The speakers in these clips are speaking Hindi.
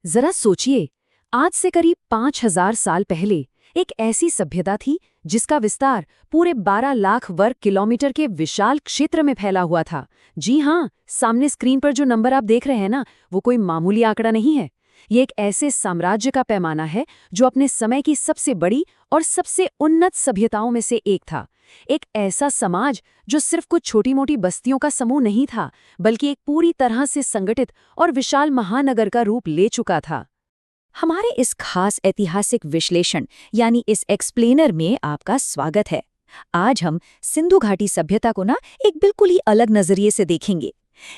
जरा सोचिए, आज से करीब 5000 साल पहले एक ऐसी सभ्यता थी जिसका विस्तार पूरे 12 लाख वर्ग किलोमीटर के विशाल क्षेत्र में फैला हुआ था। जी हाँ, सामने स्क्रीन पर जो नंबर आप देख रहे हैं ना, वो कोई मामूली आंकड़ा नहीं है। ये एक ऐसे साम्राज्य का पैमाना है जो अपने समय की सबसे बड़ी और सबसे उन्नत सभ्यताओं में से एक था। एक ऐसा समाज जो सिर्फ कुछ छोटी-मोटी बस्तियों का समूह नहीं था, बल्कि एक पूरी तरह से संगठित और विशाल महानगर का रूप ले चुका था। हमारे इस खास ऐतिहासिक विश्लेषण यानी इस एक्सप्लेनर में आपका स्वागत है। आज हम सिंधु घाटी सभ्यता को ना एक बिल्कुल ही अलग नजरिए से देखेंगे।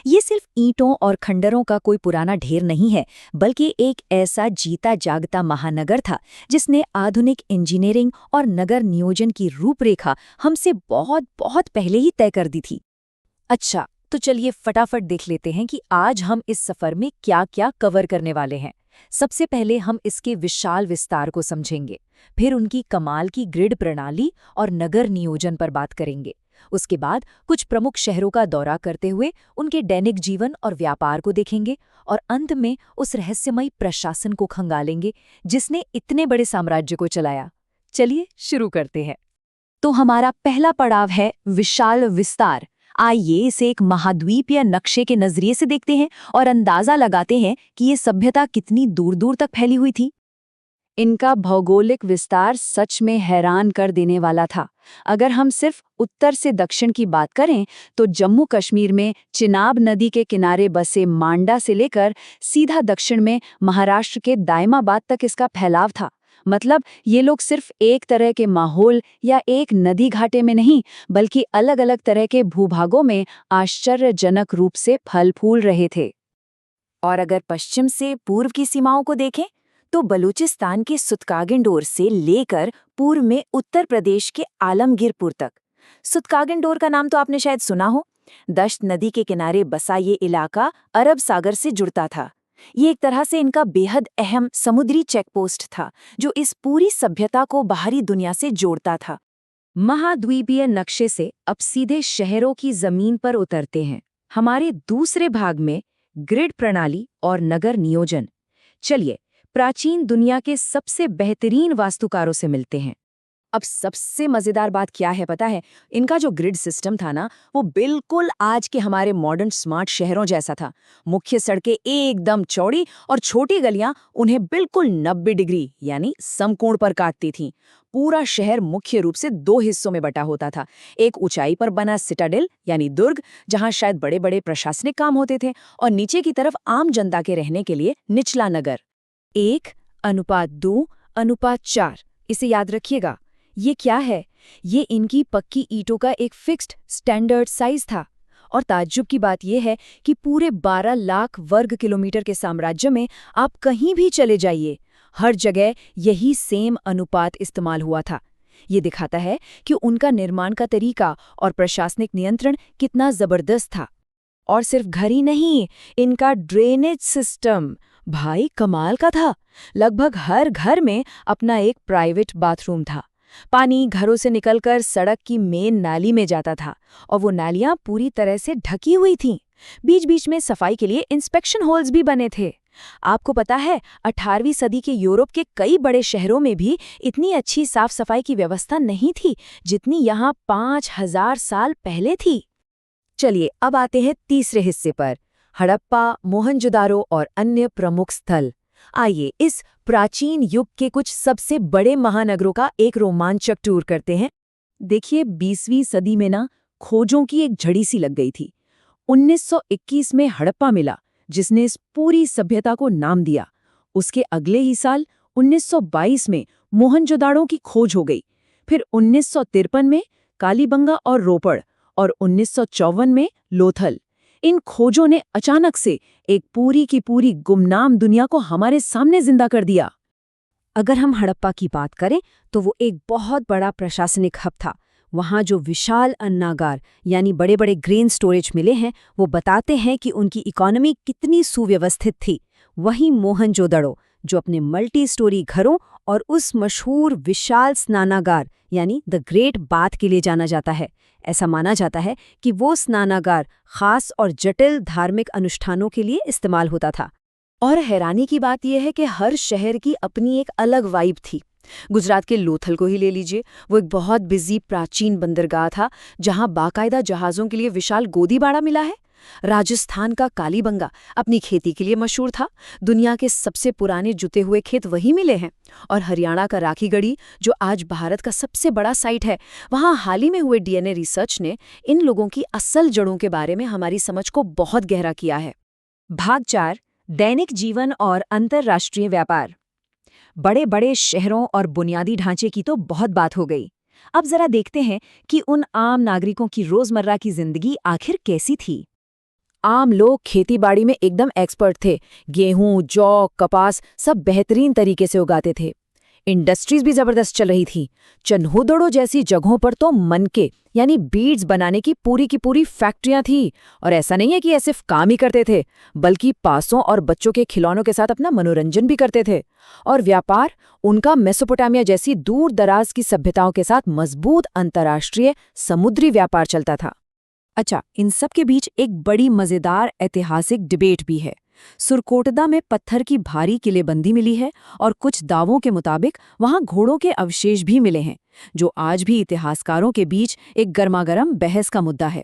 ये सिर्फ ईंटों और खंडरों का कोई पुराना ढेर नहीं है, बल्कि एक ऐसा जीता जागता महानगर था जिसने आधुनिक इंजीनियरिंग और नगर नियोजन की रूपरेखा हमसे बहुत बहुत पहले ही तय कर दी थी। अच्छा, तो चलिए फटाफट देख लेते हैं कि आज हम इस सफर में क्या-क्या कवर करने वाले हैं। सबसे पहले हम इसके विशाल विस्तार को समझेंगे, फिर उनकी कमाल की ग्रिड प्रणाली और नगर नियोजन पर बात करेंगे। उसके बाद कुछ प्रमुख शहरों का दौरा करते हुए उनके दैनिक जीवन और व्यापार को देखेंगे और अंत में उस रहस्यमयी प्रशासन को खंगालेंगे जिसने इतने बड़े साम्राज्य को चलाया। चलिए शुरू करते हैं। तो हमारा पहला पड़ाव है विशाल विस्तार। आइए इसे एक महाद्वीपीय नक्शे के नजरिए से देखते हैं और अंदाजा लगाते हैं कि ये सभ्यता कितनी दूर दूर तक फैली हुई थी। इनका भौगोलिक विस्तार सच में हैरान कर देने वाला था। अगर हम सिर्फ उत्तर से दक्षिण की बात करें तो जम्मू कश्मीर में चिनाब नदी के किनारे बसे मांडा से लेकर सीधा दक्षिण में महाराष्ट्र के दायमाबाद तक इसका फैलाव था। मतलब ये लोग सिर्फ एक तरह के माहौल या एक नदी घाटे में नहीं, बल्कि अलग अलग तरह के भूभागों में आश्चर्यजनक रूप से फल फूल रहे थे। और अगर पश्चिम से पूर्व की सीमाओं को देखें तो बलूचिस्तान के सुतकागिंडोर से लेकर पूर्व में उत्तर प्रदेश के आलमगीरपुर तक। सुतकागिंडोर का नाम तो आपने शायद सुना हो। दश्त नदी के किनारे बसा ये इलाका अरब सागर से जुड़ता था। ये एक तरह से इनका बेहद अहम समुद्री चेकपोस्ट था जो इस पूरी सभ्यता को बाहरी दुनिया से जोड़ता था। महाद्वीपीय नक्शे से अब सीधे शहरों की जमीन पर उतरते हैं। हमारे दूसरे भाग में ग्रिड प्रणाली और नगर नियोजन। चलिए प्राचीन दुनिया के सबसे बेहतरीन वास्तुकारों से मिलते हैं। अब सबसे मजेदार बात क्या है पता है? इनका जो ग्रिड सिस्टम था ना, वो बिल्कुल आज के हमारे मॉडर्न स्मार्ट शहरों जैसा था। मुख्य सड़कें एकदम चौड़ी और छोटी गलियां उन्हें बिल्कुल 90 डिग्री यानी समकोण पर काटती थीं। पूरा शहर मुख्य रूप से दो हिस्सों में बटा होता था। एक ऊंचाई पर बना सिटाडेल यानी दुर्ग, जहां शायद बड़े बड़े प्रशासनिक काम होते थे, और नीचे की तरफ आम जनता के रहने के लिए निचला नगर। 1:2:4 इसे याद रखिएगा। ये क्या है? ये इनकी पक्की ईंटों का एक फिक्स्ड स्टैंडर्ड साइज था। और ताज्जुब की बात यह है कि पूरे 12 लाख वर्ग किलोमीटर के साम्राज्य में आप कहीं भी चले जाइए, हर जगह यही सेम अनुपात इस्तेमाल हुआ था। ये दिखाता है कि उनका निर्माण का तरीका और प्रशासनिक नियंत्रण कितना जबरदस्त था। और सिर्फ घर ही नहीं, इनका ड्रेनेज सिस्टम भाई कमाल का था। लगभग हर घर में अपना एक प्राइवेट बाथरूम था। पानी घरों से निकलकर सड़क की मेन नाली में जाता था और वो नालियां पूरी तरह से ढकी हुई थीं। बीच बीच में सफाई के लिए इंस्पेक्शन होल्स भी बने थे। आपको पता है, 18वीं सदी के यूरोप के कई बड़े शहरों में भी इतनी अच्छी साफ सफाई की व्यवस्था नहीं थी जितनी यहाँ 5000 साल पहले थी। चलिए अब आते हैं तीसरे हिस्से पर, हड़प्पा, मोहनजोदारो और अन्य प्रमुख स्थल। आइए इस प्राचीन युग के कुछ सबसे बड़े महानगरों का एक रोमांचक टूर करते हैं। देखिए 20वीं सदी में ना खोजों की एक झड़ी सी लग गई थी। 1921 में हड़प्पा मिला जिसने इस पूरी सभ्यता को नाम दिया। उसके अगले ही साल 1922 में मोहनजोदाड़ो की खोज हो गई। फिर 1953 में कालीबंगा और रोपड़ और 1954 में लोथल। इन खोजों ने अचानक से एक पूरी की पूरी गुमनाम दुनिया को हमारे सामने जिंदा कर दिया। अगर हम हड़प्पा की बात करें तो वो एक बहुत बड़ा प्रशासनिक हब था। वहाँ जो विशाल अन्नागार यानी बड़े बड़े ग्रेन स्टोरेज मिले हैं, वो बताते हैं कि उनकी इकोनॉमी कितनी सुव्यवस्थित थी। वहीं मोहनजोदड़ो जो अपने मल्टी स्टोरी घरों और उस मशहूर विशाल स्नानागार यानी द ग्रेट बाथ के लिए जाना जाता है। ऐसा माना जाता है कि वो स्नानागार खास और जटिल धार्मिक अनुष्ठानों के लिए इस्तेमाल होता था। और हैरानी की बात यह है कि हर शहर की अपनी एक अलग वाइब थी। गुजरात के लोथल को ही ले लीजिए, वो एक बहुत बिजी प्राचीन बंदरगाह था जहां बाकायदा जहाज़ों के लिए विशाल गोदीबाड़ा मिला है। राजस्थान का कालीबंगा अपनी खेती के लिए मशहूर था, दुनिया के सबसे पुराने जुते हुए खेत वहीं मिले हैं। और हरियाणा का राखीगढ़ी, जो आज भारत का सबसे बड़ा साइट है, वहां हाल ही में हुए डीएनए रिसर्च ने इन लोगों की असल जड़ों के बारे में हमारी समझ को बहुत गहरा किया है। भाग 4, दैनिक जीवन और अंतर्राष्ट्रीय व्यापार। बड़े बड़े शहरों और बुनियादी ढांचे की तो बहुत बात हो गई। अब जरा देखते हैं कि उन आम नागरिकों की रोजमर्रा की जिंदगी आखिर कैसी थी। आम लोग खेतीबाड़ी में एकदम एक्सपर्ट थे। गेहूं, जौ, कपास सब बेहतरीन तरीके से उगाते थे। इंडस्ट्रीज भी जबरदस्त चल रही थी। चन्हुदड़ो जैसी जगहों पर तो मनके यानी बीड्स बनाने की पूरी फैक्ट्रियां थी। और ऐसा नहीं है कि ये सिर्फ काम ही करते थे, बल्कि पासों और बच्चों के खिलौनों के साथ अपना मनोरंजन भी करते थे। और व्यापार, उनका मेसोपोटामिया जैसी दूर दराज की सभ्यताओं के साथ मजबूत अंतर्राष्ट्रीय समुद्री व्यापार चलता था। अच्छा, इन सब के बीच एक बड़ी मजेदार ऐतिहासिक डिबेट भी है। सुरकोटदा में पत्थर की भारी किलेबंदी मिली है और कुछ दावों के मुताबिक वहां घोड़ों के अवशेष भी मिले हैं, जो आज भी इतिहासकारों के बीच एक गर्मागरम बहस का मुद्दा है।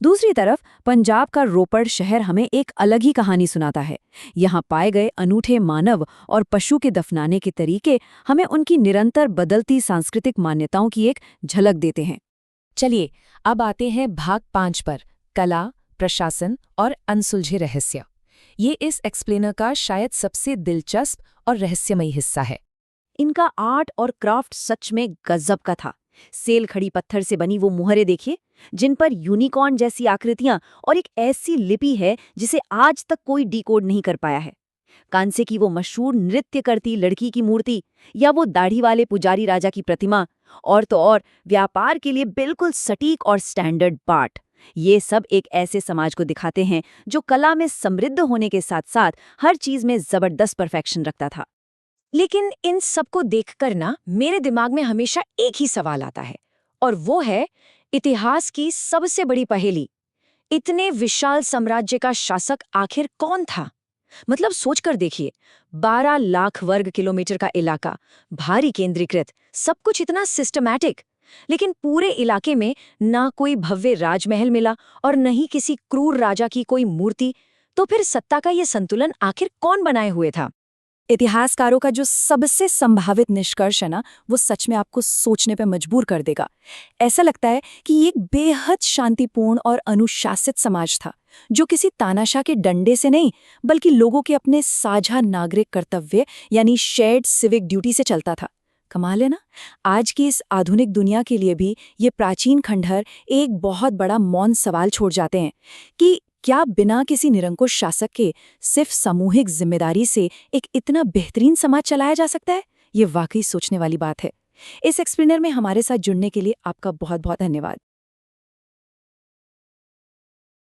दूसरी तरफ पंजाब का रोपड़ शहर हमें एक अलग ही कहानी सुनाता है। यहाँ पाए गए अनूठे मानव और पशु के दफनाने के तरीके हमें उनकी निरंतर बदलती सांस्कृतिक मान्यताओं की एक झलक देते हैं। चलिए अब आते हैं भाग 5 पर, कला, प्रशासन और अनसुलझे रहस्य। ये इस एक्सप्लेनर का शायद सबसे दिलचस्प और रहस्यमयी हिस्सा है। इनका आर्ट और क्राफ्ट सच में गजब का था। सेल खड़ी पत्थर से बनी वो मुहरें देखिए, जिन पर यूनिकॉर्न जैसी आकृतियां और एक ऐसी लिपि है जिसे आज तक कोई डिकोड नहीं कर पाया है। कांसे की वो मशहूर नृत्य करती लड़की की मूर्ति, या वो दाढ़ी वाले पुजारी राजा की प्रतिमा, और तो और व्यापार के लिए बिल्कुल सटीक और स्टैंडर्ड पार्ट। ये सब एक ऐसे समाज को दिखाते हैं जो कला में समृद्ध होने के साथ साथ हर चीज में जबरदस्त परफेक्शन रखता था। लेकिन इन सबको देखकर ना मेरे दिमाग में हमेशा एक ही सवाल आता है, और वो है इतिहास की सबसे बड़ी पहेली। इतने विशाल साम्राज्य का शासक आखिर कौन था? मतलब सोचकर देखिए, 12 लाख वर्ग किलोमीटर का इलाका, भारी केंद्रीकृत, सब कुछ इतना सिस्टमैटिक, लेकिन पूरे इलाके में ना कोई भव्य राजमहल मिला और न ही किसी क्रूर राजा की कोई मूर्ति। तो फिर सत्ता का ये संतुलन आखिर कौन बनाए हुए था? इतिहासकारों का जो सबसे संभावित निष्कर्ष है ना, वो सच में आपको सोचने पर मजबूर कर देगा। ऐसा लगता है कि ये एक बेहद शांतिपूर्ण और अनुशासित समाज था, जो किसी तानाशाह के डंडे से नहीं, बल्कि लोगों के अपने साझा नागरिक कर्तव्य यानी शेयर्ड सिविक ड्यूटी से चलता था। कमाल है ना? आज की इस आधुनिक दुनिया के लिए भी ये प्राचीन खंडहर एक बहुत बड़ा मौन सवाल छोड़ जाते हैं कि क्या बिना किसी निरंकुश शासक के सिर्फ सामूहिक जिम्मेदारी से एक इतना बेहतरीन समाज चलाया जा सकता है? ये वाकई सोचने वाली बात है। इस एक्सप्लेनर में हमारे साथ जुड़ने के लिए आपका बहुत बहुत धन्यवाद।